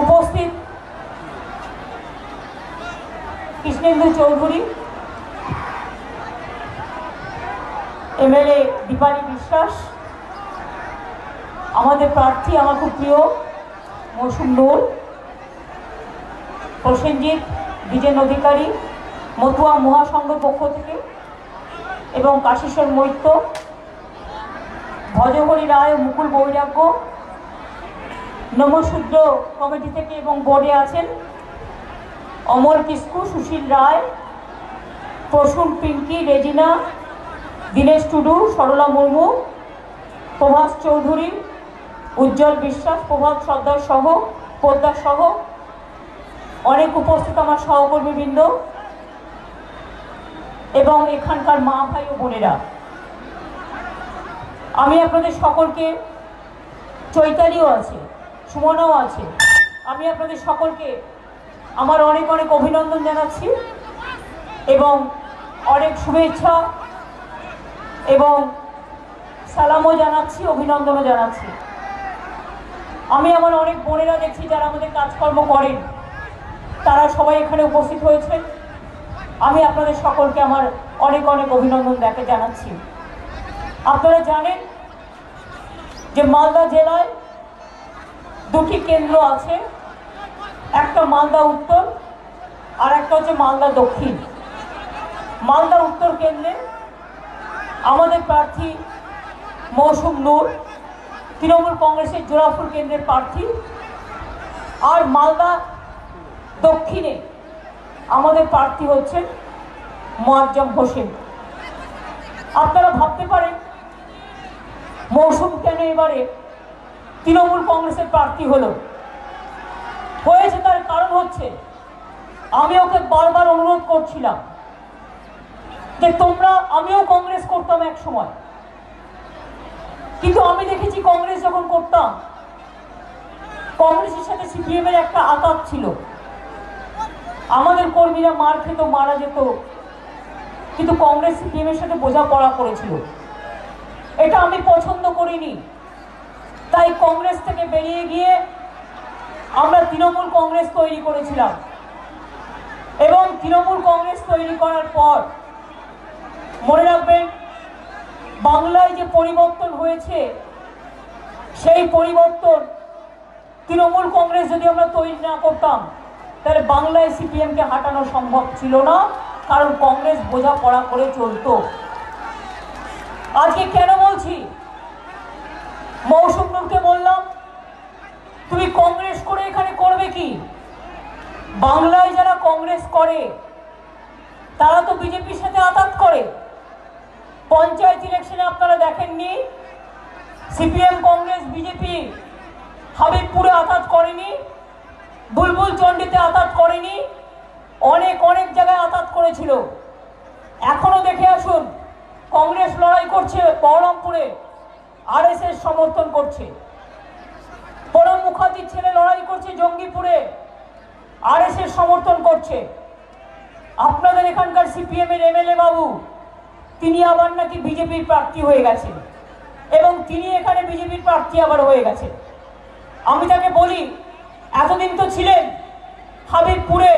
উপস্থিত কৃষ্ণেন্দু চৌধুরী, এমএলএ দীপালি বিশ্বাস, আমাদের প্রার্থী আমার খুব প্রিয় মৌসুম নূর, প্রসেনজিৎ, বিজেন অধিকারী, মতুয়া মহাসংঘের পক্ষ থেকে, এবং কাশীশ্বর মৈত্র, ভজহরি রায়, মুকুল বৈরাগ্য নমশূদ্র কমিটি থেকে এবং বোর্ডে আছেন অমর কিস্কু, সুশীল রায়, প্রসূন পিঙ্কি, রেজিনা, দীনেশ টুডু, সরলা মুর্মু, প্রভাস চৌধুরী, উজ্জ্বল বিশ্বাস, প্রভাত সর্দার সহ পোদ্দার সহ অনেক উপস্থিত আমার সহকর্মীবৃন্দ এবং এখানকার মা ভাই ও বোনেরা, আমি আপনাদের সকলকে, চৈতালিও আছে, সুমনাও আছে, আমি আপনাদের সকলকে আমার অনেক অনেক অভিনন্দন জানাচ্ছি এবং অনেক শুভেচ্ছা এবং সালামও জানাচ্ছি, অভিনন্দনও জানাচ্ছি। আমি আমার অনেক বোনেরা দেখছি যারা আমাদের কাজকর্ম করেন, তারা সবাই এখানে উপস্থিত হয়েছেন। আমি আপনাদের সকলকে আমার অনেক অনেক অভিনন্দন জানাচ্ছি। আপনারা জানেন যে মালদা জেলায় দুটি কেন্দ্র আছে, একটা মালদা উত্তর আর একটা হচ্ছে মালদা দক্ষিণ। মালদা উত্তর কেন্দ্রে আমাদের প্রার্থী মৌসুম নূর, তৃণমূল কংগ্রেসের জোড়াফুল কেন্দ্রের প্রার্থী, আর মালদা দক্ষিণে আমাদের প্রার্থী হচ্ছেন মোয়াজ্জম হোসেন। আপনারা ভাবতে পারেন মৌসুম কেন এবারে তৃণমূল কংগ্রেসের প্রার্থী হয়েছে, তার কারণ হচ্ছে আমি ওকে বারবার অনুরোধ করছিলাম যে আমিও কংগ্রেস করতাম এক সময়, কিন্তু আমি দেখেছি কংগ্রেস যখন করতাম কংগ্রেসের সাথে সিপিএম এর একটা আঘাত ছিল, আমাদের কর্মীরা মার খেত, মারা যেত, কিন্তু কংগ্রেস সিপিএম এর সাথে বোঝাপড়া করেছিল। এটা আমি পছন্দ করিনি, তাই কংগ্রেস থেকে বেরিয়ে গিয়ে আমরা তৃণমূল কংগ্রেস তৈরি করেছিলাম এবং তৃণমূল কংগ্রেস তৈরি করার পর মনে রাখবেন বাংলায় যে পরিবর্তন হয়েছে সেই পরিবর্তন তৃণমূল কংগ্রেস যদি আমরা তৈরি না করতাম তাহলে বাংলায় সিপিএমকে হাঁটানো সম্ভব ছিল না, কারণ কংগ্রেস বোঝাপড়া করে চলতো। আজকে কেন বলছি, মৌসুম নূরকে বললাম তুমি কংগ্রেস করে এখানে করবে কি? বাংলায় যারা কংগ্রেস করে তারা তো বিজেপির সাথে আঘাত করে। পঞ্চায়েত ইলেকশনে আপনারা দেখেননি সিপিএম কংগ্রেস বিজেপি হাবিবপুরে আঘাত করেনি, বুলবুল চণ্ডীতে আঘাত করেনি, অনেক অনেক জায়গায় আঘাত করেছিল। এখনো দেখে আসুন কংগ্রেস লড়াই করছে বহরমপুরে, আরএসএস সমর্থন করছে। প্রণব মুখার্জির ছেলে লড়াই করছে জঙ্গিপুরে, আরএসএস সমর্থন করছে। আপনাদের এখানকার সিপিএম এর এমএলএ বাবু তিনি আবার নাকি বিজেপির প্রার্থী হয়ে গেছে এবং তিনি এখানে বিজেপির প্রার্থী আবার হয়ে গেছে। আমি তাকে বলি এতদিন তো ছিলেন হাবিবপুরে,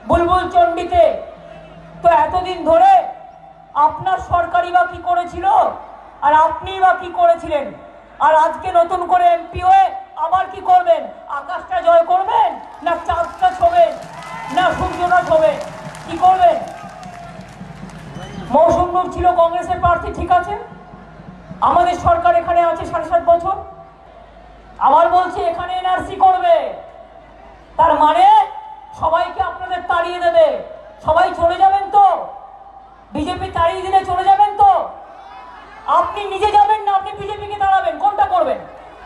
বুলবুল চণ্ডীতে, তো এতদিন ধরে আপনার সরকারি বা কি করেছিল আর আপনি বা কি করেছিলেন? আর আজকে নতুন করে এমপি হয়ে আবার কি করবেন? আকাশটা জয় করবেন না চাঁদটা ছবেন না সূর্যটা ছবেন? কি করবেন? মৌসুম নূর ছিল কংগ্রেসের প্রার্থী, ঠিক আছে, আমাদের সরকার এখানে আছে 7.5 বছর, আবার বলছে এখানে এনআরসি করবে, তার মানে সবাইকে আপনাদের তাড়িয়ে দেবে। সবাই চলে যাবেন তো? বিজেপি তাড়িয়ে দিলে চলে যাবেন তো? আপনি নিজে যাবেন না আপনি বিজেপিকে তাড়াবেন? কোনটা করবেন?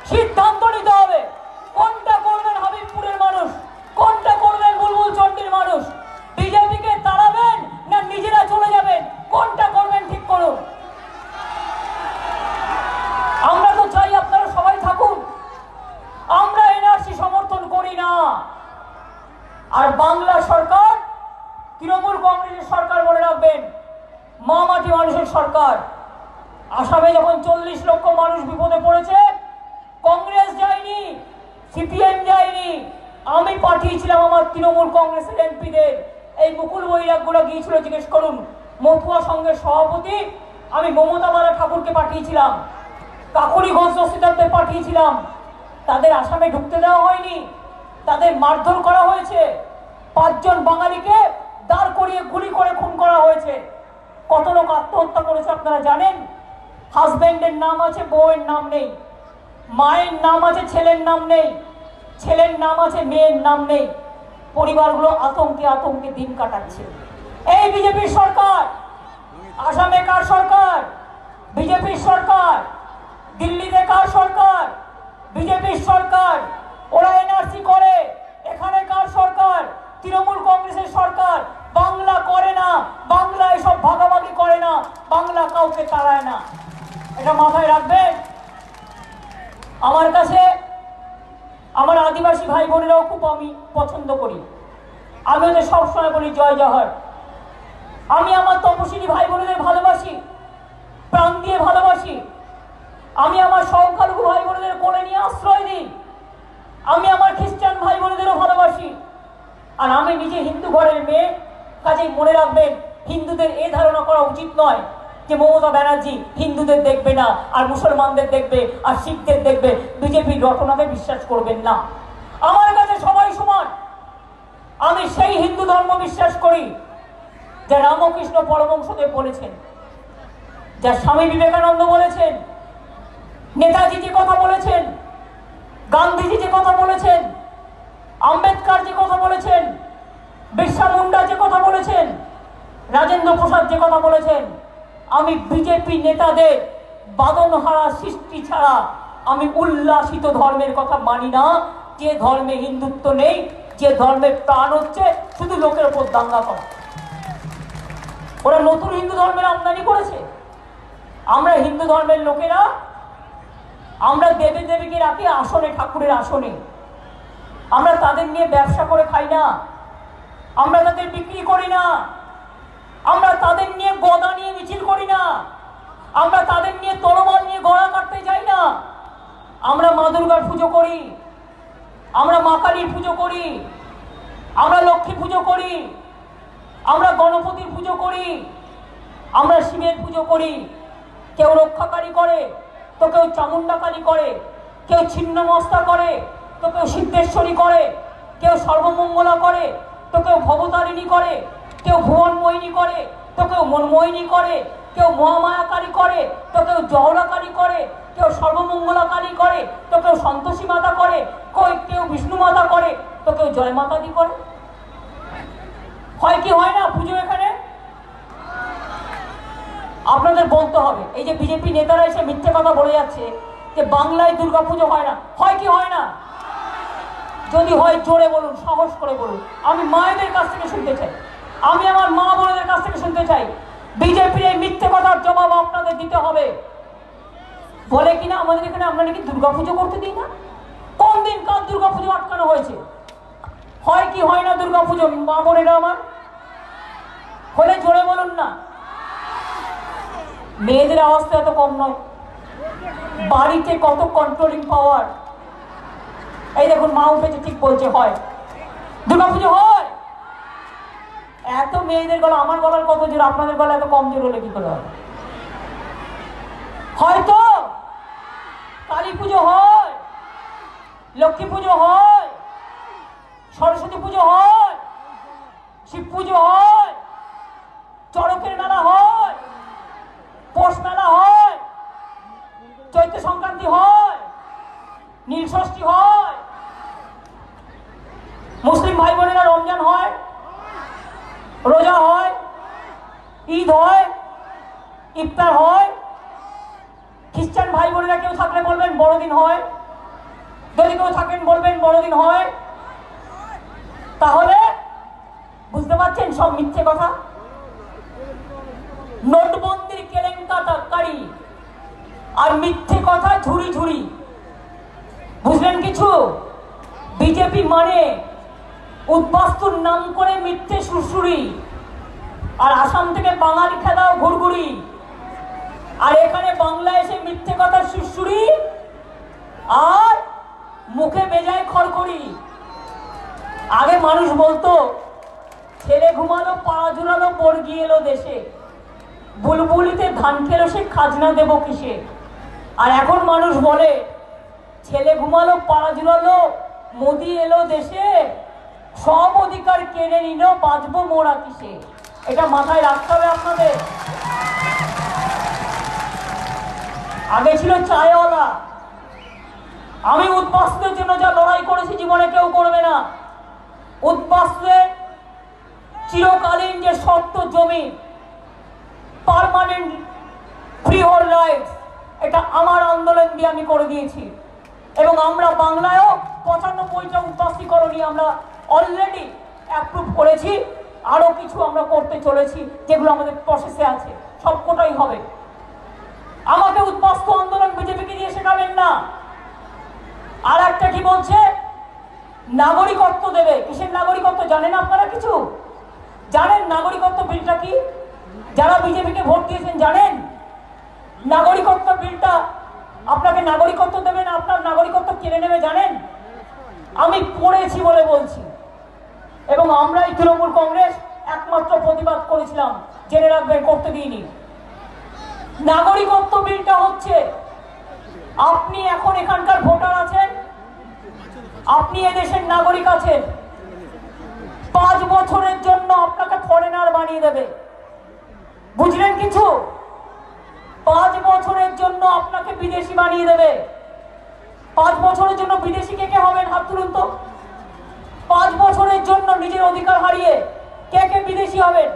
সিদ্ধান্ত নিতে হবে। কোনটা করবেন হাবিবপুরের মানুষ, কোনটা করবেন বুলবুল চণ্ডীর মানুষ? বিজেপিকে তাড়াবেন না নিজেরা চলে যাবেন? কোনটা করবেন ঠিক করুন। আমরা তো চাই আপনারা সবাই থাকুন, আমরা এনআরসি সমর্থন করি না। আর বাংলা সরকার তৃণমূল কংগ্রেসের সরকার, মনে রাখবেন, মা মাটি মানুষের সরকার। আসামে যখন 40 লক্ষ মানুষ তৃণমূল কংগ্রেসের এমপিদের এই মুকুল বৈরাগ্যরা গিয়েছিল, জিজ্ঞেস করুন। মথুয়া সংঘের সভাপতি আমি মমতা বালা ঠাকুরকে পাঠিয়েছিলাম, কাকুরি ঘোষ দস্তিদারদের পাঠিয়েছিলাম। তাদের আসামে ঢুকতে দেওয়া হয়নি, তাদের মারধর করা হয়েছে, 5 জন বাঙালিকে দাঁড় করিয়ে গুলি করে খুন করা হয়েছে। কত লোক আত্মহত্যা করেছে আপনারা জানেন? হাজব্যান্ডের নাম আছে, বউয়ের নাম নেই, মায়ের নাম আছে, ছেলের নাম নেই, ছেলের নাম আছে, মেয়ের নাম নেই। পরিবারগুলো আতঙ্কে আতঙ্কে দিন কাটাচ্ছে। এই বিজেপির সরকার। আসামে কার সরকার? বিজেপির সরকার। দিল্লিতে কার সরকার? বিজেপির সরকার। ওরা এনআরসি করে, এখানে কার সরকার? তৃণমূল কংগ্রেসের সরকার। বাংলা করে না, বাংলা এসব ভাগাভাগি করে না, বাংলা কাউকে তাড়ায় না, এটা মাথায় রাখবেন। আমার কাছে আমার আদিবাসী ভাই বোনেরাও খুব আমি পছন্দ করি, আমি ওদের সবসময় বলি জয় জহর। আমি আমার তপশিলি ভাই বোনেদের ভালোবাসি, প্রাণ দিয়ে ভালোবাসি। আমি আমার সংখ্যালঘু ভাই বোনেদের কোলে নিয়ে আশ্রয় দিই। আমি আমার খ্রিস্টান ভাই বোনেদেরও ভালোবাসি। আর আমি নিজে হিন্দু ঘরের মেয়ে, কাজেই মনে রাখবেন, হিন্দুদের এই ধারণা করা উচিত নয় যে মমতা ব্যানার্জি হিন্দুদের দেখবে না আর মুসলমানদের দেখবে আর শিখদের দেখবে। বিজেপির রটনাকে বিশ্বাস করবেন না। আমার কাছে সবাই সমান। আমি সেই হিন্দু ধর্ম বিশ্বাস করি যা রামকৃষ্ণ পরমহংসদেব বলেছেন, যা স্বামী বিবেকানন্দ বলেছেন, নেতাজি যে কথা বলেছেন, গান্ধীজি যে কথা বলেছেন, আম্বেদকর যে কথা বলেছেন, বিরসা মুন্ডা যে কথা বলেছেন, রাজেন্দ্র প্রসাদ যে কথা বলেছেন। আমি বিজেপি নেতাদের বাদনহারা সৃষ্টি ছাড়া আমি উল্লাসিত ধর্মের কথা মানি না, যে ধর্মে হিন্দুত্ব নেই, যে ধর্মের প্রাণ হচ্ছে শুধু লোকের উপর দাঙ্গা করা। ওরা নতুন হিন্দু ধর্মের আমদানি করেছে। আমরা হিন্দু ধর্মের লোকেরা আমরা দেবী দেবীকে রাখি আসনে, ঠাকুরের আসনে। আমরা তাদের নিয়ে ব্যবসা করে খাই না, আমরা তাদের বিক্রি করি না, আমরা তাদের নিয়ে গদা নিয়ে মিছিল করি না, আমরা তাদের নিয়ে তরবাল নিয়ে গলা কাটতে যাই না। আমরা মা দুর্গার পুজো করি, আমরা মা কালীর পুজো করি, আমরা লক্ষ্মী পুজো করি, আমরা গণপতির পুজো করি, আমরা শিবের পুজো করি। কেউ রক্ষাকারী করে, তো কেউ চামুন্ডাকারী করে, কেউ ছিন্নমস্তা করে, তো কেউ সিদ্ধেশ্বরী করে, কেউ সর্বমঙ্গলা করে, তো কেউ ভবতারিণী করে, কেউ ভুবনমোহিনী করে, তো কেউ মনমোহিনী করে, কেউ মহামায়াকারী করে, তো কেউ জহরাকারী করে, কেউ সর্বমঙ্গলাকারী করে, তো কেউ সন্তোষী মাতা করে, কেউ বিষ্ণু মাতা করে, তো কেউ জয় মাতাদি করে। হয় কি হয় না পুজো এখানে? আপনাদের বলতে হবে। এই যে বিজেপি নেতারা এসে মিথ্যে কথা বলে যাচ্ছে যে বাংলায় দুর্গাপুজো হয় না, হয় কি হয় না? যদি হয় জোরে বলুন, সাহস করে বলুন। আমি মায়েদের কাছ থেকে শুনতে চাই, আমি আমার মা বোনেদের কাছ থেকে শুনতে চাই। বিজেপির এই মিথ্যে কথার জবাব আপনাদের দিতে হবে। বলে কিনা আমাদের এখানে আমরা নাকি দুর্গাপুজো করতে দিই না। কোন দিন কার দুর্গাপুজো আটকানো হয়েছে? হয় কি হয় না দুর্গাপুজো মা বোনেরা আমার? হলে জোরে বলুন না। মেয়েদের অবস্থা এত কম নয়, বাড়িতে কত কন্ট্রোলিং পাওয়ার। এই দেখুন মা উঠেছে, ঠিক বলছে, হয় দুর্গাপুজো হয়। এত মেয়েদের গলা, আমার গলার কত জোর, আপনাদের গলা এত কম জোর হলে কি করে হয়? হয়তো কালী পুজো হয়, লক্ষ্মী পুজো হয়, সরস্বতী পুজো হয়, শিব পুজো হয়, চড়কের মেলা হয়, পৌষ মেলা হয়, চৈত্র সংক্রান্তি হয়, নীলষষ্ঠী হয়, মুসলিম ভাই বোনেরা রমজান হয়, রোজা হয়, ঈদ হয়, ইফতার হয়। খ্রিস্টান ভাই বোনেরা কেউ থাকলে বলবেন বড়দিন হয়, যদি কেউ থাকেন বলবেন বড়দিন হয়। তাহলে বুঝতে পারছেন সব মিথ্যে কথা। নোটবন্দির কেলেঙ্কারি আর মিথ্যে কথা ঝুড়ি ঝুড়ি। বুঝলেন কিছু? বিজেপি মানে উদ্বাস্তুর নাম করে মিথ্যে সুরসুরি, আর আসাম থেকে বাঙালি খেলাও ঘুরঘুরি, আর এখানে বাংলা এসে মিথ্যে কথার সুরসুরি আর মুখে বেজায় খড়খড়ি। আগে মানুষ বলতো ছেলে ঘুমালো পাড়া জুড়ালো বর্গি এলো দেশে, বুলবুলিতে ধান খেলো সে খাজনা দেবো কিসে। আর এখন মানুষ বলে ছেলে ঘুমালো পাড়া জুড়ালো মোদি এলো দেশে, সব অধিকার কেড়ে নিল বাঁচবো মোরা কিসে। এটা মাথায় রাখতে হবে আপনাদের। আগে ছিল চায়ওয়ালা, আমি উদ্বাস্তুদের জন্য যা লড়াই করেছি জীবনে কেউ করবে না। উদ্বাস্তুদের চিরকালীন যে শর্ত জমি, পার্মানেন্ট ফ্রি হোল্ড রাইটস, এটা আমার আন্দোলন দিয়ে আমি করে দিয়েছি। এবং আমরা বাংলায়ও 95টা উদ্বাস্তুকরণী আমরা অলরেডি অ্যাপ্রুভ করেছি। আরো কিছু আমরা করতে চলেছি যেগুলো আমাদের প্রসেসে আছে, সবকটাই হবে। আমাকে উদ্বাস্তু আন্দোলন বিজেপিকে দিয়ে শেখাবেন না। আর একটা কি বলছে, নাগরিকত্ব দেবে। কিসের নাগরিকত্ব জানেন আপনারা? কিছু জানেন নাগরিকত্ব বিলটা কি? যারা বিজেপিকে ভোট দিয়েছেন জানেন নাগরিকত্ব বিলটা আপনাকে নাগরিকত্ব দেবে না, আপনার নাগরিকত্ব কেড়ে নেবে জানেন? আমি পড়েছি বলে বলছি। এবং আমরা এই তৃণমূল কংগ্রেস একমাত্র প্রতিবাদ করেছিলাম, জেনে রাখবেন, করতে দিইনি। নাগরিকত্ব বিলটা হচ্ছে, আপনি এখন এখানকার ভোটার আছেন, আপনি এদেশের নাগরিক আছেন, 5 বছরের জন্য আপনাকে ফরেনার বানিয়ে দেবে। বুঝলেন কিছু? 5 বছরের জন্য আপনাকে বিদেশি বানিয়ে দেবে। 5 বছরের জন্য বিদেশি কে কে হবেন? হাত তুলুন তো। 5 বছরের জন্য নিজের অধিকার হারিয়ে কে কে বিদেশি হবেন?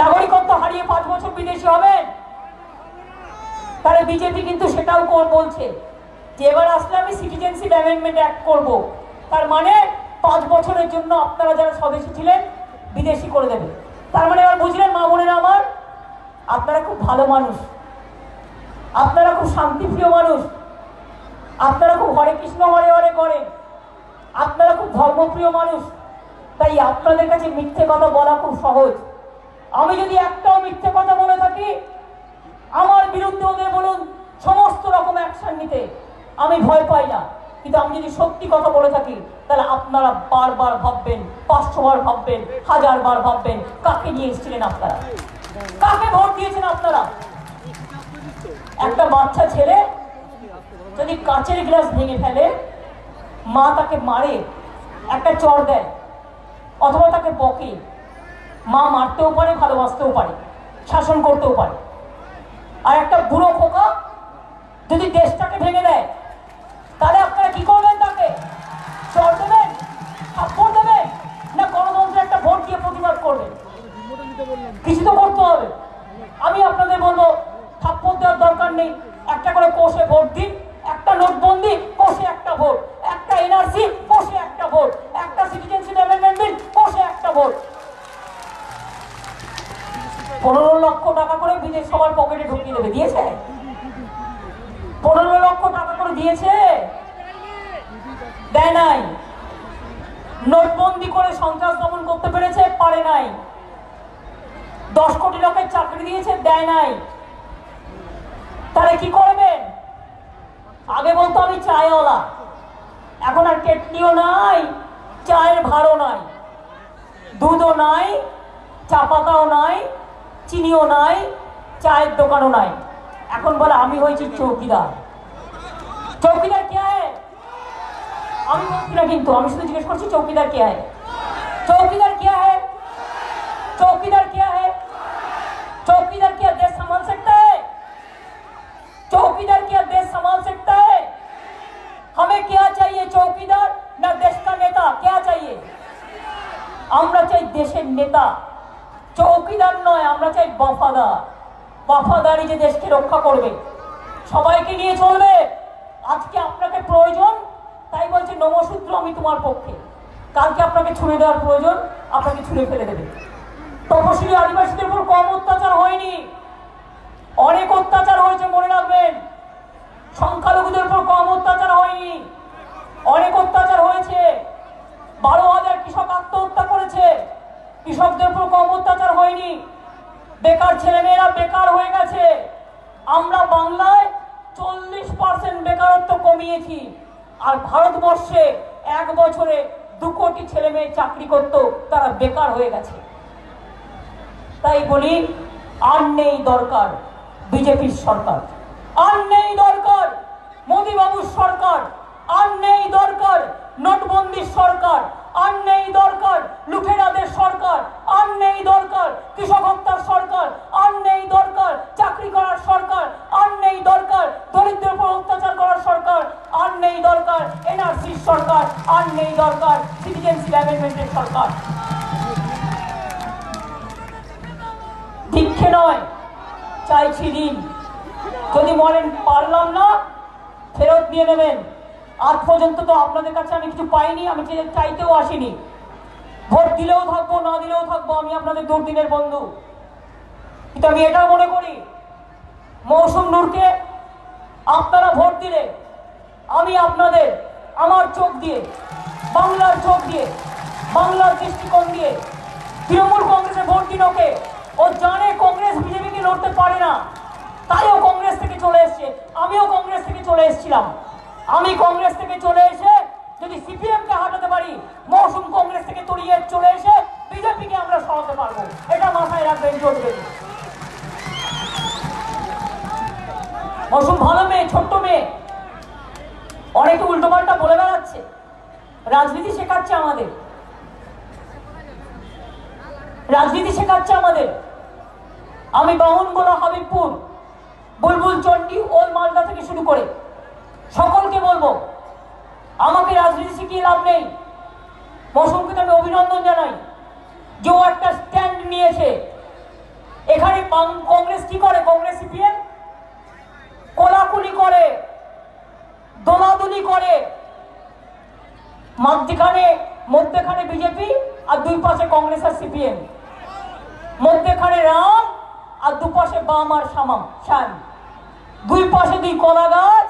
নাগরিকত্ব হারিয়ে 5 বছর বিদেশি হবেন? তাহলে বিজেপি কিন্তু সেটাও বলছে যে এবার আসলে আমি সিটিজেনশিপ অ্যামেন্ডমেন্ট অ্যাক্ট করব। তার মানে 5 বছরের জন্য আপনারা যারা স্বদেশী ছিলেন বিদেশি করে দেবে। তার মানে এবার বুঝলেন মা বোনেরা আমার, আপনারা খুব ভালো মানুষ, আপনারা খুব শান্তিপ্রিয় মানুষ, আপনারা খুব হরে কৃষ্ণ হরে হরে করেন, আপনারা খুব ধর্মপ্রিয় মানুষ। তাই আপনাদের কাছে মিথ্যে কথা বলা খুব সহজ। আমি যদি একটাও মিথ্যে কথা বলে থাকি, আমার বিরুদ্ধে ওদের বলুন সমস্ত রকম অ্যাকশন নিতে, আমি ভয় পাই না। কিন্তু আমি যদি সত্যি কথা বলে থাকি তাহলে আপনারা বারবার ভাববেন, 500 বার ভাববেন, 1000 বার ভাববেন কাকে নিয়ে এসেছিলেন আপনারা, কাকে ভোট দিয়েছেন আপনারা। একটা বাচ্চা ছেলে যদি কাঁচের গ্লাস ভেঙে ফেলে, মা তাকে মারে, একটা চড় দেয় অথবা তাকে বকে। মা মারতেও পারে, ভালোবাসতেও পারে, শাসন করতেও পারে। আর একটা বুড়ো খোকা যদি দেশটাকে ভেঙে দেয়, তাহলে আপনারা কি করবেন? তাকে চড় দেবেন, থাপ্পড় দেবেন, না গণতন্ত্রে একটা ভোট দিয়ে প্রতিবাদ করবেন? কিছু তো করতে হবে। আমি আপনাদের বলবো থাপ্পড় দেওয়ার দরকার নেই, একটা করে কোষে ভোট দিন, একটা নোটবন্দি কোষে একটা ভোট, একটা এনআরসি কোষে একটা ভোট, একটা সিটিজেনশিপ অ্যামেন্ডমেন্ট বিল কোষে একটা ভোট। 15 লক্ষ টাকা করে বিদেশ সবার পকেটে ঢুকিয়ে দেবে। দিয়েছে? 15 লক্ষ টাকা করে দিয়েছে? দেয় নাই। নোটবন্দি করে সন্ত্রাস দমন করতে পেরেছে? পারে নাই। 10 কোটি লোকের চাকরি দিয়েছে? দেয় নাই। তাহলে কি করবেন? আগে বলতো আমি চায়ওয়ালা, এখন আর কেটলিও নাই, চায়ের ভাড়ও নাই, দুধও নাই, চা পাতাও নাই, চিনিও নাই, চায়ের দোকানও নাই। এখন বলে আমি হয়েছি চৌকিদার। চৌকিদার কে হ্যায়? আমি বলছি না, কিন্তু আমি শুধু জিজ্ঞেস করছি চৌকিদার কে হ্যায়? चौकीदार क्या है? चौकीदार क्या है? चौकीदार क्या देश संभाल सकता है? चौकीदार क्या देश संभाल सकता है? हमें क्या चाहिए? चौकीदार ना देश का नेता? क्या चाहिए? আমরা চাই দেশের নেতা, চৌকিদার নয়। আমরা চাই বফাদার, বফাদারি যে দেশকে রক্ষা করবে, সবাইকে নিয়ে চলবে। আজকে আপনাকে প্রয়োজন, তাই বলছে নমসূত্র আমি তোমার পক্ষে। কালকে আপনাকে ছুড়ে দেওয়ার প্রয়োজন, আপনাকে ছুড়ে ফেলে দেবে। তপশিলি আদিবাসীদের উপর কম অত্যাচার হয়নি, অনেক অত্যাচার হয়েছে, মনে রাখবেন। সংখ্যালঘুদের উপর কম অত্যাচার হয়নি, অনেক অত্যাচার হয়েছে। 12,000 কৃষক আত্মহত্যা করেছে, কৃষকদের উপর কম অত্যাচার হয়নি। বেকার ছেলেমেয়েরা বেকার হয়ে গেছে। আমরা বাংলায় 40% বেকারত্ব কমিয়েছি। আর ভারতবর্ষে 1 বছরে 2 কোটি ছেলে মেয়ে চাকরি করত, তারা বেকার হয়ে গেছে। তাই বলি, আর নেই দরকার বিজেপির সরকার, আর নেই দরকার মোদী বাবুর সরকার, আর নেই দরকার নোটবন্দির সরকার, আর নেই দরকার লুটেরাদের সরকার, আর নেই দরকার কৃষক হত্যার সরকার, আর নেই দরকার চাকরি করার সরকার, আর নেই দরকার দরিদ্রের উপর অত্যাচার করার সরকার, আর নেই দরকার এনআরসির সরকার, আর নেই দরকার সিটিজেনশিপ অ্যামেন্ডমেন্টের সরকার। দীক্ষে নয়, চাইছি দিন। যদি বলেন পারলাম না, ফেরত দিয়ে নেবেন। আজ পর্যন্ত তো আপনাদের কাছে আমি কিছু পাইনি, আমি চাইতেও আসিনি। ভোট দিলেও থাকবো, না দিলেও থাকবো, আমি আপনাদের দুর্দিনের বন্ধু। কিন্তু আমি এটাও মনে করি, মৌসুম নূরকে আপনারা ভোট দিলে আমি আপনাদের আমার চোখ দিয়ে, বাংলার চোখ দিয়ে, বাংলার দৃষ্টিকোণ দিয়ে তৃণমূল কংগ্রেসে ভোট দিন ওকে। ও জানে কংগ্রেস বিজেপিকে লড়তে পারে না, তাই ও কংগ্রেস থেকে চলে এসছে। আমিও কংগ্রেস থেকে চলে এসেছিলাম। আমি কংগ্রেস থেকে চলে এসে যদি সিপিএমকে হাঁটাতে পারি, মৌসুম কংগ্রেস থেকে তড়িয়ে চলে এসে বিজেপিকে আমরা সরাতে পারবো। এটা মাথায় রাখবেন, চলবে। মৌসুম ভালো মেয়ে, ছোট্ট মেয়ে, অনেকে উল্টোপাল্টা বলে বেড়াচ্ছে, রাজনীতি শেখাচ্ছে আমাদের, রাজনীতি শেখাচ্ছে আমাদের। আমি বাহনগোলা, হাবিবপুর, বুলবুল চন্ডী, ওল মালদা থেকে শুরু করে সকলকে বলবো, আমাকে রাজনীতি শিখিয়ে লাভ নেই। মৌসুমকে তো আমি অভিনন্দন জানাই যে ও একটা স্ট্যান্ড নিয়েছে। এখানে কংগ্রেস কি করে? কংগ্রেস সিপিএম কোলাকুলি করে, দোলাদুলি করে, মধ্যখানে বিজেপি আর দুই পাশে কংগ্রেস আর সিপিএম, মধ্যখানে রাম আর দুপাশে বাম আর শ্যাম, দুই পাশে দুই কলা গাছ,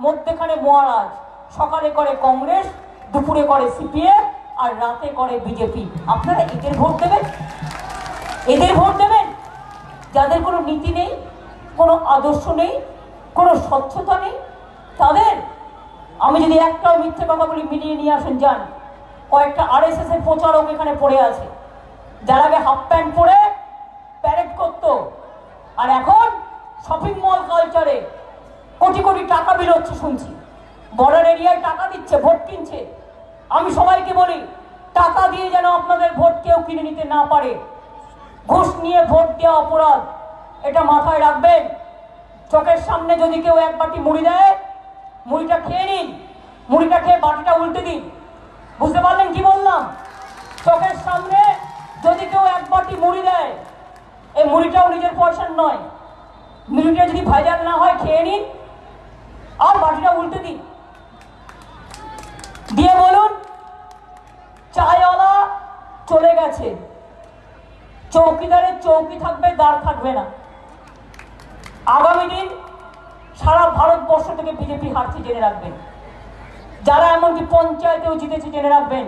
মধ্যখানে মহারাজ। সকালে করে কংগ্রেস, দুপুরে করে সিপিএম আর রাতে করে বিজেপি। আপনারা এদের ভোট দেবেন? এদের ভোট দেবেন যাদের কোনো নীতি নেই, কোনো আদর্শ নেই, কোনো স্বচ্ছতা নেই তাদের? আমি যদি একটাও মিথ্যে কথা বলি, মিলিয়ে নিয়ে আসেন যান। কয়েকটা আরএসএস এর প্রচারক এখানে পড়ে আছে, যার আগে হাফ প্যান্ট পরে প্যারেড করতো, আর এখন শপিং মল কালচারে কোটি কোটি টাকা বিল হচ্ছে শুনছি। বর্ডার এরিয়ায় টাকা দিচ্ছে, ভোট কিনছে। আমি সবাইকে বলি, টাকা দিয়ে যেন আপনাদের ভোট কেউ কিনে নিতে না পারে। ঘুষ নিয়ে ভোট দেওয়া অপরাধ, এটা মাথায় রাখবেন। চোখের সামনে যদি কেউ এক বাটি মুড়ি দেয়, মুড়িটা খেয়ে নিন, মুড়িটা খেয়ে বাটিটা উল্টে দিন। বুঝতে পারলেন কি বললাম? চোখের সামনে যদি কেউ এক বাটি মুড়ি দেয়, এই মুড়িটাও নিজের পয়সার নয়, মুড়িটা যদি ভাইজাল না হয় খেয়ে নিন আর বাটিটা উল্টে দিন। দিয়ে বলুন, চায়ওয়ালা চলে গেছে, চৌকিদারের চৌকি থাকবে, দাঁড় থাকবে না। আগামী দিন সারা ভারতবর্ষ থেকে বিজেপি হারছে, জেনে রাখবেন। যারা এমনকি পঞ্চায়েতেও জিতেছে, জেনে রাখবেন।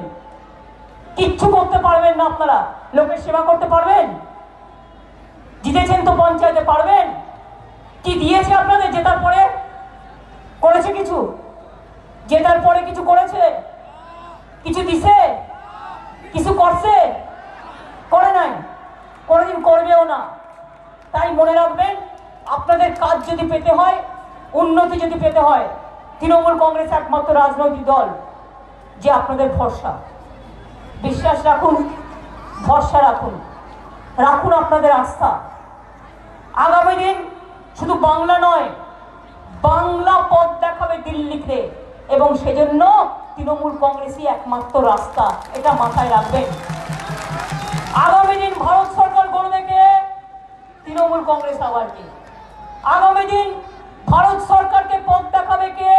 কিচ্ছু করতে পারবেন না আপনারা। লোকের সেবা করতে পারবেন? জিতেছেন তো পঞ্চায়েতে, পারবেন? কি দিয়েছে আপনাদের জেতার পরে? করেছে কিছু? জেতার পরে কিছু করেছে? কিছু দিছে? কিছু করছে? করে নাই, কোনোদিন করবেও না। তাই মনে রাখবেন, আপনাদের কাজ যদি পেতে হয়, উন্নতি যদি পেতে হয়, তৃণমূল কংগ্রেস একমাত্র রাজনৈতিক দল যে আপনাদের ভরসা। বিশ্বাস রাখুন, ভরসা রাখুন, রাখুন আপনাদের আস্থা। আগামী দিন শুধু বাংলা নয়, বাংলা পথ দেখাবে দিল্লিতে, এবং সেজন্য তৃণমূল কংগ্রেসই একমাত্র রাস্তা, এটা মাথায় রাখবেন। আগামী দিন ভারত সরকার গড়বে কে? তৃণমূল কংগ্রেস আবার কে? আগামী দিন ভারত সরকারকে পথ দেখাবে কে?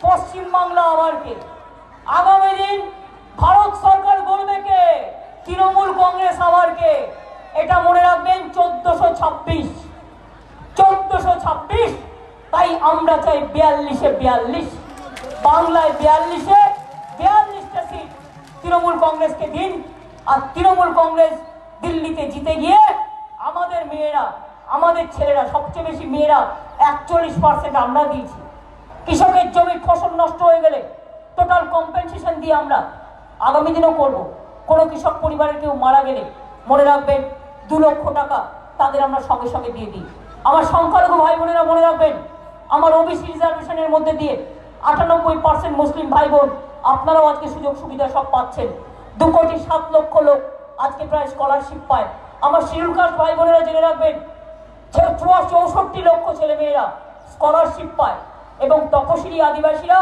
পশ্চিম বাংলা আবার কে? আগামী দিন ভারত সরকার গড়বে কে? তৃণমূল কংগ্রেস আবার কে? এটা মনে রাখবেন। 1426, 1426। তাই আমরা চাই 42-এ 42, বাংলায় 42-এ 42টা সিট তৃণমূল কংগ্রেসকে দিন। আর তৃণমূল কংগ্রেস দিল্লিতে জিতে গিয়ে আমাদের মেয়েরা, আমাদের ছেলেরা, সবচেয়ে বেশি মেয়েরা 41% আমরা দিয়েছি। কৃষকের জমির ফসল নষ্ট হয়ে গেলে টোটাল কম্পেনসেশন দিয়ে আমরা আগামী দিনও করব। কোনো কৃষক পরিবারের কেউ মারা গেলে মনে রাখবেন 2 লক্ষ টাকা তাদের আমরা সঙ্গে সঙ্গে দিয়ে দিই। আমার সংখ্যালঘু ভাই বোনেরা মনে রাখবেন, আমার ওবিসি রিজার্ভেশনের মধ্যে দিয়ে 98% মুসলিম ভাই বোন আপনারাও আজকে সুযোগ সুবিধা সব পাচ্ছেন। 2,07,00,000 লোক আজকে প্রায় স্কলারশিপ পায়। আমার শিডিউল কাস্ট ভাই বোনেরা জেনে রাখবেন, 64 লক্ষ ছেলে মেয়েরা স্কলারশিপ পায়। এবং তপশিলি আদিবাসীরা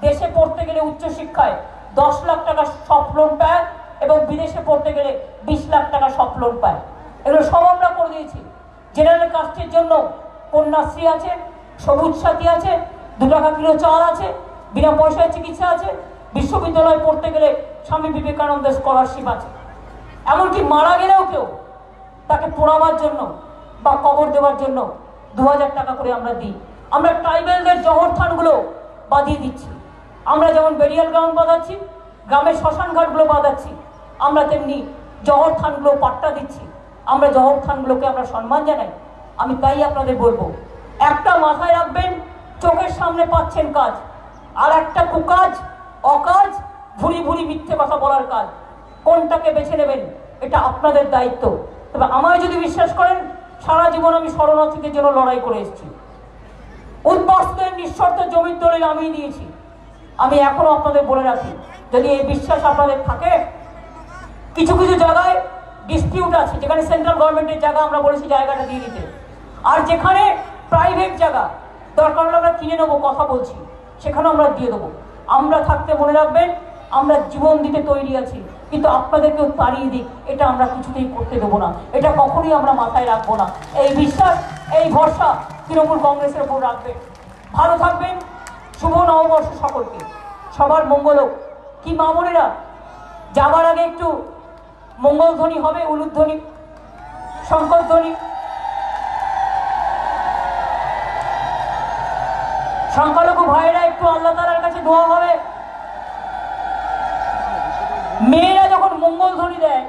দেশে পড়তে গেলে উচ্চশিক্ষায় 10 লাখ টাকা সফট লোন পায় এবং বিদেশে পড়তে গেলে 20 লাখ টাকা সফট লোন পায়। এগুলো সব আমরা করে দিয়েছি। জেনারেল কাস্টের জন্য কন্যাশ্রী আছে, সবুজ সাথী আছে, 2 টাকা কিলো চাল আছে, বিনা পয়সায় চিকিৎসা আছে, বিশ্ববিদ্যালয়ে পড়তে গেলে স্বামী বিবেকানন্দের স্কলারশিপ আছে। এমনকি মারা গেলেও কেউ তাকে পোড়াবার জন্য বা কবর দেওয়ার জন্য 2000 টাকা করে আমরা দিই। আমরা ট্রাইবেলদের জহর থানগুলো বাঁধিয়ে দিচ্ছি। আমরা যেমন বেরিয়াল গ্রাউন্ড বাঁধাচ্ছি, গ্রামের শ্মশান ঘাটগুলো বাঁধাচ্ছি, আমরা তেমনি জহর থানগুলো পাট্টা দিচ্ছি। আমরা জহর থানগুলোকে আমরা সম্মান জানাই। আমি তাই আপনাদের বলবো, একটা মাথায় রাখবেন, চোখের সামনে পাচ্ছেন কাজ, আর একটা কুকাজ, অকাজ, ভুরি ভুরি মিথ্যে কথা বলার কাজ। কোনটাকে বেছে নেবেন এটা আপনাদের দায়িত্ব। তবে আমায় যদি বিশ্বাস করেন, সারা জীবন আমি শরণার্থীদের জন্য লড়াই করে এসেছি। উদ্বাস্তুদের নিঃশর্ত জমির দলিল আমি দিয়েছি। আমি এখনো আপনাদের বলে রাখি, যদি এই বিশ্বাস আপনাদের থাকে, কিছু কিছু জায়গায় ডিসপিউট আছে, যেখানে সেন্ট্রাল গভর্নমেন্টের জায়গা আমরা বলেছি জায়গাটা দিয়ে দিতে, আর যেখানে প্রাইভেট জায়গা দরকার হলে আমরা কিনে নেবো, কথা বলছি, সেখানেও আমরা দিয়ে দেবো। আমরা থাকতে মনে রাখবেন, আমরা জীবন দিতে তৈরি আছি, কিন্তু আপনাদেরকেও তাড়িয়ে দিক এটা আমরা কিছুতেই করতে দেবো না। এটা কখনোই আমরা মাথায় রাখবো না। এই বিশ্বাস, এই ভরসা তৃণমূল কংগ্রেসের উপর রাখবেন। ভালো থাকবেন। শুভ নববর্ষ সকলকে, সবার মঙ্গল হোক। কি মা বোনেরা, যাবার আগে একটু মঙ্গলধ্বনি হবে, উলুধ্বনি, শঙ্করধ্বনি। সংখ্যালঘু ভাইয়েরা একটু আল্লাহ তাআলার কাছে দোয়া হবে। মেয়েরা যখন মঙ্গলধ্বনি দেয়,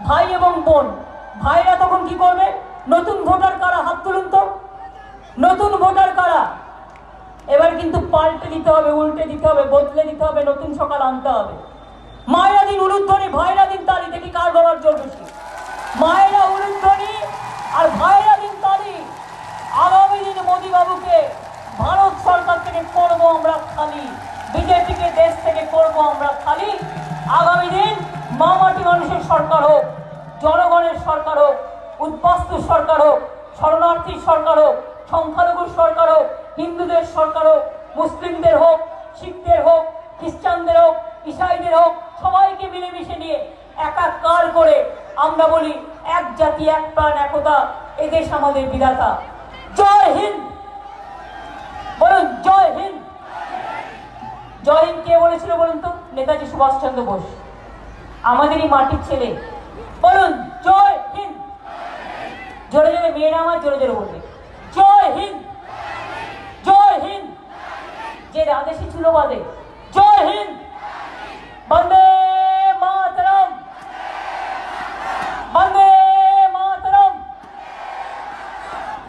ভাই এবং বোন, ভাইরা তখন কি করবে? নতুন ভোটার কারা? হাত তুলুন তো। নতুন ভোটার কারা? এবার কিন্তু পাল্টে দিতে হবে, উল্টে দিতে হবে, বদলে দিতে হবে, নতুন সকাল আনতে হবে। মায়েরা দিন উলুধ্বনি, ভাইরা দিন তালি। দেখি কার গলার জোর বেশি। মায়েরা উলুধ্বনি আর ভাইরা দিন তালি। আগামী দিন মোদী বাবুকে ভারত সরকার থেকে করবো আমরা খালি, বিজেপিকে দেশ থেকে করবো আমরা খালি। আগামী দিন মামাটি মানুষের সরকার হোক, জনগণের সরকার হোক, উদ্বাস্তু সরকার হোক, শরণার্থীর সরকার হোক, সংখ্যালঘুর সরকার হোক, হিন্দুদের সরকার হোক, মুসলিমদের হোক, শিখদের হোক, খ্রিস্টানদের হোক, ইসাইদের হোক, সবাইকে মিলেমিশে নিয়ে একাকার করে আমরা বলি এক জাতি, এক প্রাণ, একতা, এদেশ আমাদের বিধাতা। জয় হিন্দ। বলুন জয় হিন্দ। জয় হিন্দ কে বলেছিল বলুন তো? নেতাজি সুভাষচন্দ্র বোস, আমাদেরই মাটির ছেলে। বলুন জয় হিন্দ। জোরে জোরে, মেয়েরা আমার জোরে জোরে বলবে জয় হিন্দ, জয় হিন্দ। যে আদেশি ছিল বাদে জয় হিন্দ। বন্দে মাতরম, বন্দে মাতরম,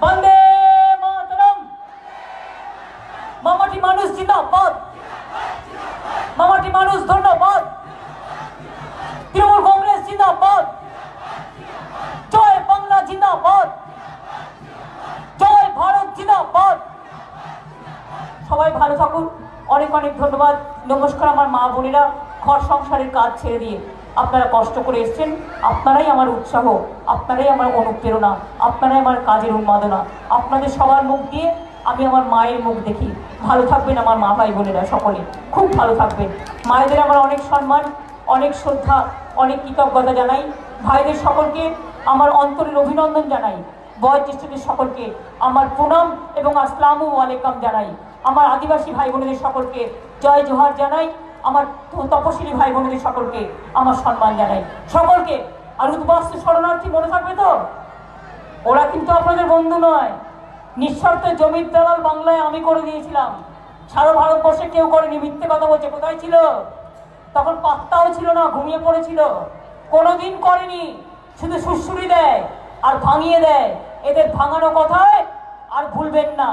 বন্দে মাতরম। মামাটি মানুষ জিন্দাবাদ, মামাটি মানুষ ধন্যবাদ, তৃণমূল কংগ্রেস জিন্দাবাদ, জয় বাংলা জিন্দাবাদ, জয় ভারত জিন্দাবাদ। সবাই ভালো থাকুন। অনেক অনেক ধন্যবাদ। নমস্কার। আমার মা বোনেরা, ঘর সংসারের কাজ ছেড়ে দিয়ে আপনারা কষ্ট করে এসছেন। আপনারাই আমার উৎসাহ, আপনারাই আমার অনুপ্রেরণা, আপনারাই আমার কাজের উন্মাদনা। আপনাদের সবার মুখ দিয়ে আমি আমার মায়ের মুখ দেখি। ভালো থাকবেন আমার মা ভাই বোনেরা, সকলে খুব ভালো থাকবেন। মায়েদের আমার অনেক সম্মান, অনেক শ্রদ্ধা, অনেক কৃতজ্ঞতা জানাই। ভাইদের সকলকে আমার অন্তরের অভিনন্দন জানাই। বয়োজ্যেষ্ঠদের সকলকে আমার প্রণাম এবং আসসালামু আলাইকুম জানাই। আমার আদিবাসী ভাই বোনেদের সকলকে জয় জোহার জানাই। আমার তপশিলি ভাই বোনেদের সকলকে আমার সম্মান জানাই, সকলকে। আর উদ্বাস্তু শরণার্থী মনে থাকবে তো, ওরা কিন্তু আপনাদের বন্ধু নয়। নিঃশর্ত জমির দালাল বাংলায় আমি করে দিয়েছিলাম, সারা ভারতবর্ষে কেউ করেনি। মিথ্যে কথা বলছে। কোথায় ছিল তখন? পাত্তাও ছিল না, ঘুমিয়ে পড়েছিল। কোনোদিন করেনি। শুধু সুড়সুড়ি দেয় আর ভাঙিয়ে দেয়। এদের ভাঙানো কথায় আর ভুলবেন না,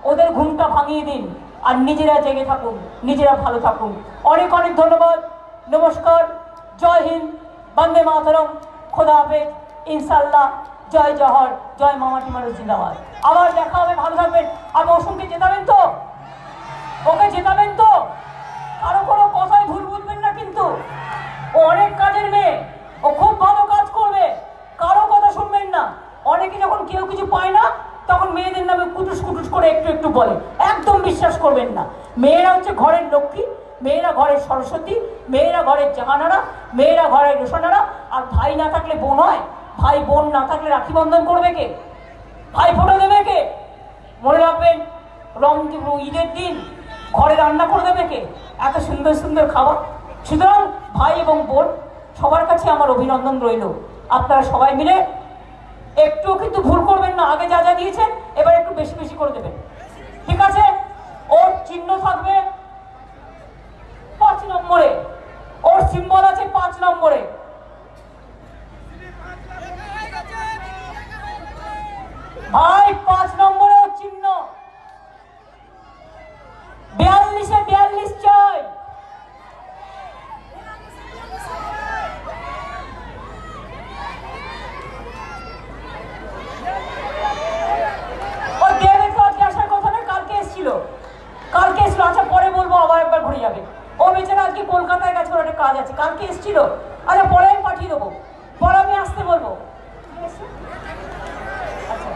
ওদের ঘুমটা ভাঙিয়ে দিন। আর নিজেরা জেগে থাকুন, নিজেরা ভালো থাকুন। অনেক অনেক ধন্যবাদ। নমস্কার, জয় হিন্দ, বন্দে মাতরম, খোদা হাফেজ, ইনশাল্লাহ, জয় জহর, জয় মামাটি মানুষ জিন্দাবাদ। আবার দেখা হবে, ভালো থাকবেন। আর মৌসুমকে জেতাবেন তো? ওকে জেতাবেন তো? কারো কোনো কথায় ভুল বুঝবেন না কিন্তু। ও অনেক কাজের মেয়ে, ও খুব ভালো কাজ করবে, কারো কথা শুনবেন না। অনেকে যখন কেউ কিছু পায় না তখন মেয়েদের নামে কুটুস কুটুস করে একটু একটু বলে, একদম বিশ্বাস করবেন না। মেয়েরা হচ্ছে ঘরের লক্ষ্মী, মেয়েরা ঘরের সরস্বতী, মেয়েরা ঘরের জাহানারা, মেয়েরা ঘরের রোশনারা। আর ভাই না থাকলে বোন হয়, ভাই বোন না থাকলে রাখি বন্ধন করবে কে? ভাই ফোটো দেবে কে? মনে রাখবেন, ঈদের দিন ঘরে রান্না করে দেবে কে? এত সুন্দর সুন্দর খাবার। সুতরাং ভাই এবং বোন সবার কাছে আমার অভিনন্দন রইল। আপনারা সবাই মিলে একটু কিন্তু ভুল করবেন না। আগে যা যা দিয়েছেন এবার একটু বেশি বেশি করে দেবেন, ঠিক আছে? ওর চিহ্ন থাকবে 5 নম্বরে, ওর সিম্বল আছে 5 নম্বরে। ভাই 5 নম্বরে ওর চিহ্ন। 42-এ 42 চাই। কালকে এসেছিল, আচ্ছা পরে বলবো, আবার একবার ঘুরে যাবে। ও বেচারা আজকে কলকাতায় গেছে, ওর একটা কাজ আছে। কালকে এসেছিল, আচ্ছা পরে আমি পাঠিয়ে দেবো, পরে আমি আসতে বলবো। আচ্ছা,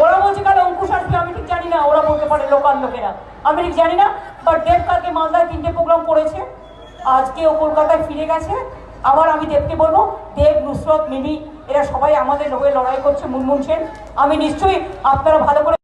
ওরা বলছে কাল অঙ্কুশ আসবে, আমি ঠিক জানি না, ওরা বলতে পারে লোকাল লোকেরা, আমি ঠিক জানি না। বাট দেব কালকে মালদায় 3টে প্রোগ্রাম করেছে, আজকে ও কলকাতায় ফিরে গেছে। আবার আমি দেবকে বলবো, দেব, নুসরত, মিমি এরা সবাই আমাদের লোকের লড়াই করছে, মুনমুন সেন। আমি নিশ্চয়ই আপনারা ভালো করে